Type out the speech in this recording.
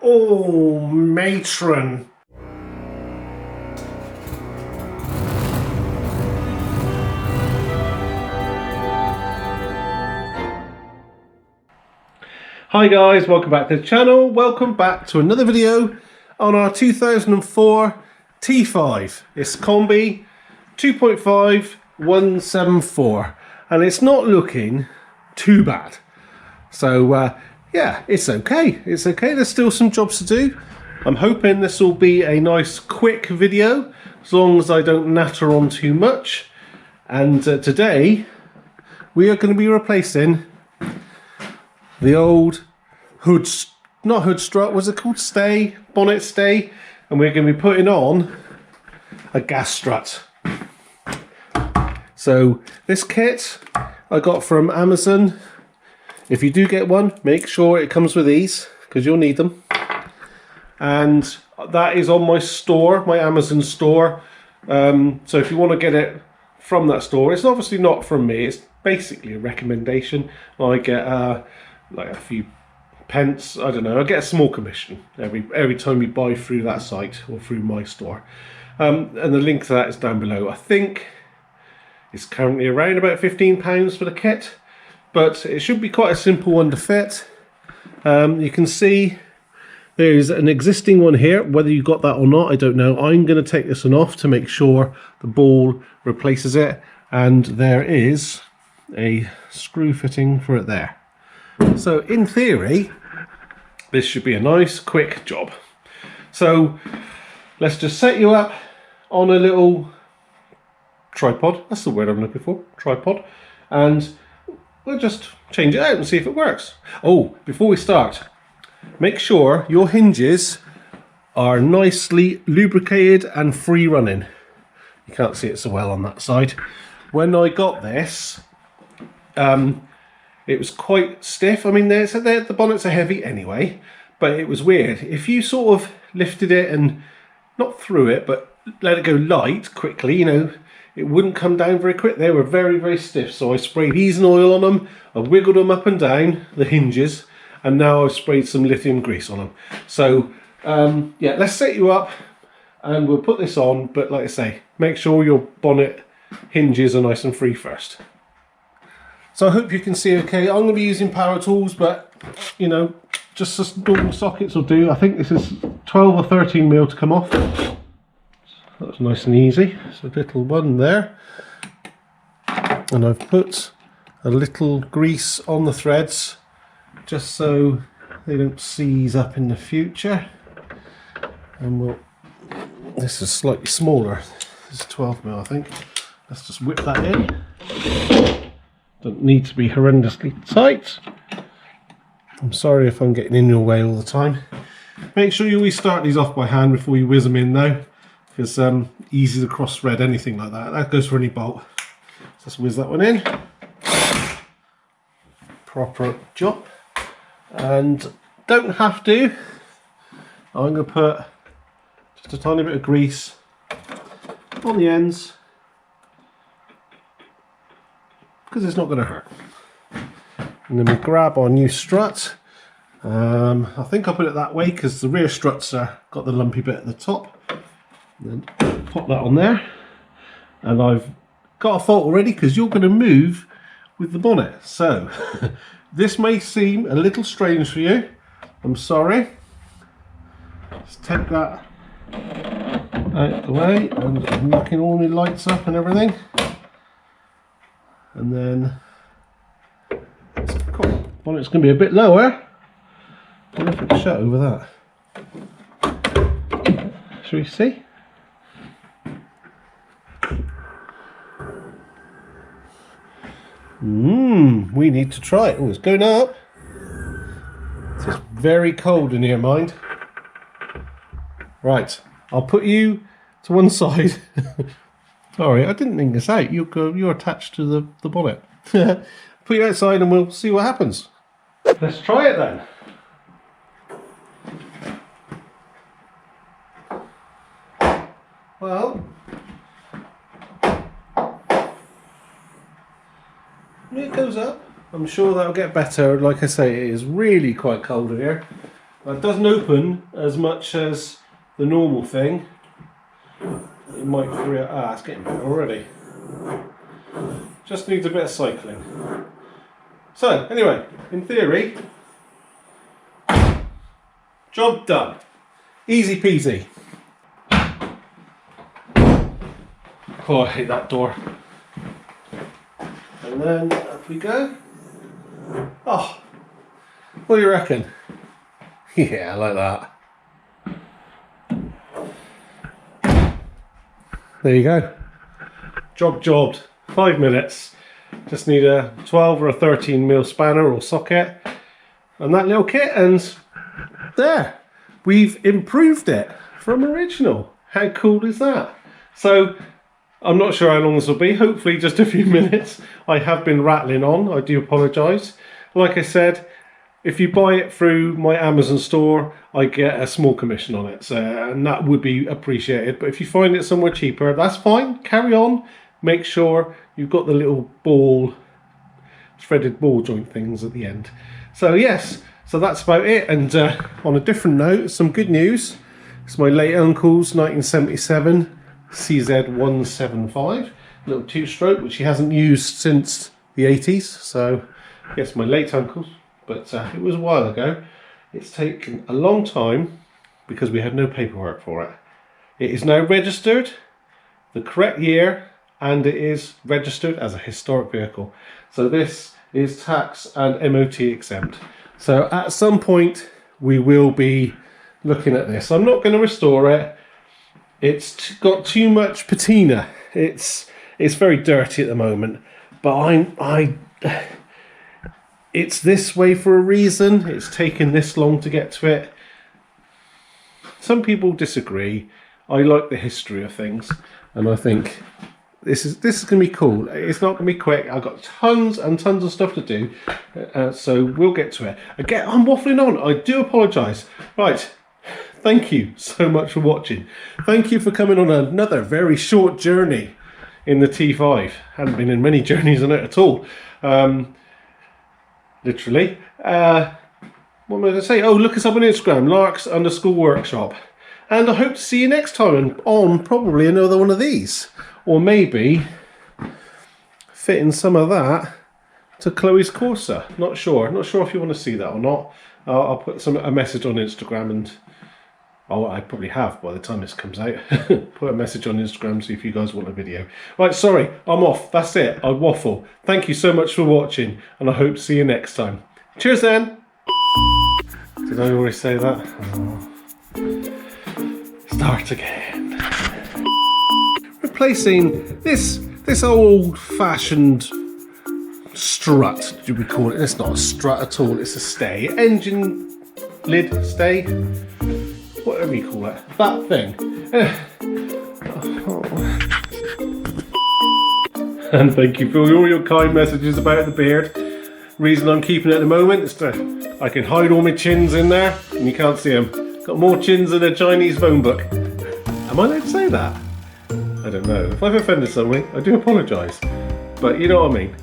Oh, matron. Hi guys, welcome back to the channel. Welcome back to another video on our 2004 T5. It's Combi 2.5 174 and it's not looking too bad. So yeah, it's okay. It's okay. There's still some jobs to do. I'm hoping this will be a nice quick video as long as I don't natter on too much. And today we are going to be replacing the old hood, not hood strut, what's it called? Stay, bonnet stay. And we're going to be putting on a gas strut. So this kit I got from Amazon. If you do get one, make sure it comes with these because you'll need them. And that is on my store, my Amazon store. So if you want to get it from that store, it's obviously not from me. It's basically a recommendation. I get like a few pence. I don't know. I get a small commission every time you buy through that site or through my store. And the link to that is down below. I think it's currently around about £15 for the kit. But it should be quite a simple one to fit. You can see there's an existing one here. Whether you got that or not, I don't know. I'm going to take this one off to make sure the ball replaces it. And there is a screw fitting for it there. So in theory, this should be a nice quick job. So let's just set you up on a little tripod. That's the word I'm looking for, tripod. And we'll just change it out and see if it works. Oh, before we start, make sure your hinges are nicely lubricated and free running. You can't see it so well on that side. When I got this, it was quite stiff. I mean, the bonnets are heavy anyway, but it was weird. If you sort of lifted it and not threw it, but let it go light quickly, you know, it wouldn't come down very quick. They were very, very stiff. So I sprayed easing oil on them. I wiggled them up and down, the hinges. And now I've sprayed some lithium grease on them. So, yeah, let's set you up. And we'll put this on. But like I say, make sure your bonnet hinges are nice and free first. So I hope you can see okay. I'm going to be using power tools. But, you know, just as normal sockets will do. I think this is 12 or 13 mil to come off. That's nice and easy. It's a little one there. And I've put a little grease on the threads just so they don't seize up in the future. And this is slightly smaller. This is 12 mil, I think. Let's just whip that in. Don't need to be horrendously tight. I'm sorry if I'm getting in your way all the time. Make sure you always start these off by hand before you whiz them in though. Because easy to cross thread anything like that. That goes for any bolt. So just whiz that one in. Proper job. And don't have to. I'm going to put just a tiny bit of grease on the ends. Because it's not going to hurt. And then we grab our new strut. I think I'll put it that way because the rear struts are got the lumpy bit at the top. And then pop that on there, and I've got a fault already because you're going to move with the bonnet. So this may seem a little strange for you. I'm sorry. Let's take that out the way, and I'm knocking all my lights up and everything. And then cool. Bonnet's going to be a bit lower. I don't know if it's shut over that. Shall we see? We need to try it. Oh, it's going up. It's very cold in here, mind. Right, I'll put you to one side. Sorry, I didn't think this out. You're attached to the bonnet. Put you outside and we'll see what happens. Let's try it then. Well, it goes up. I'm sure that'll get better. Like I say, it is really quite cold in here. It doesn't open as much as the normal thing. It might free up. Ah, it's getting better already. Just needs a bit of cycling. So, anyway, in theory, job done. Easy peasy. Oh, I hate that door. And then up we go. Oh, what do you reckon? Yeah, I like that. There you go. Jobbed. 5 minutes. Just need a 12 or a 13mm spanner or socket and that little kit, and there, we've improved it from original. How cool is that? So I'm not sure how long this will be, hopefully just a few minutes. I have been rattling on, I do apologise. Like I said, if you buy it through my Amazon store, I get a small commission on it, so, and that would be appreciated. But if you find it somewhere cheaper, that's fine, carry on. Make sure you've got the little ball, threaded ball joint things at the end. So yes, so that's about it. And on a different note, some good news. It's my late uncle's 1977 CZ175 little 2-stroke, which he hasn't used since the 80s. So yes, my late uncle's, but it was a while ago. It's taken a long time because we had no paperwork for it. It is now registered, the correct year, and it is registered as a historic vehicle. So this is tax and MOT exempt. So at some point we will be looking at this. I'm not going to restore it. It's got too much patina. It's very dirty at the moment. But it's this way for a reason. It's taken this long to get to it. Some people disagree. I like the history of things, and I think this is going to be cool. It's not going to be quick. I've got tons and tons of stuff to do, so we'll get to it. Again, I'm waffling on. I do apologise. Right, thank you so much for watching. Thank you for coming on another very short journey in the T5. Hadn't been in many journeys on it at all. Literally. What am I going to say? Oh, look us up on Instagram, Larcs_workshop. And I hope to see you next time on probably another one of these. Or maybe fitting some of that to Chloe's Corsa. Not sure if you want to see that or not. I'll put a message on Instagram, and I probably have by the time this comes out. Put a message on Instagram, see if you guys want a video. Right, sorry, I'm off. That's it. I waffle. Thank you so much for watching, and I hope to see you next time. Cheers then. Did I already say that? Oh. Start again. Replacing this old-fashioned strut, do we call it? It's not a strut at all, it's a stay. Engine lid stay, whatever you call it. That thing. And thank you for all your kind messages about the beard. Reason I'm keeping it at the moment is that I can hide all my chins in there and you can't see them. Got more chins than a Chinese phone book. Am I allowed to say that? I don't know. If I've offended someone, I do apologise. But you know what I mean.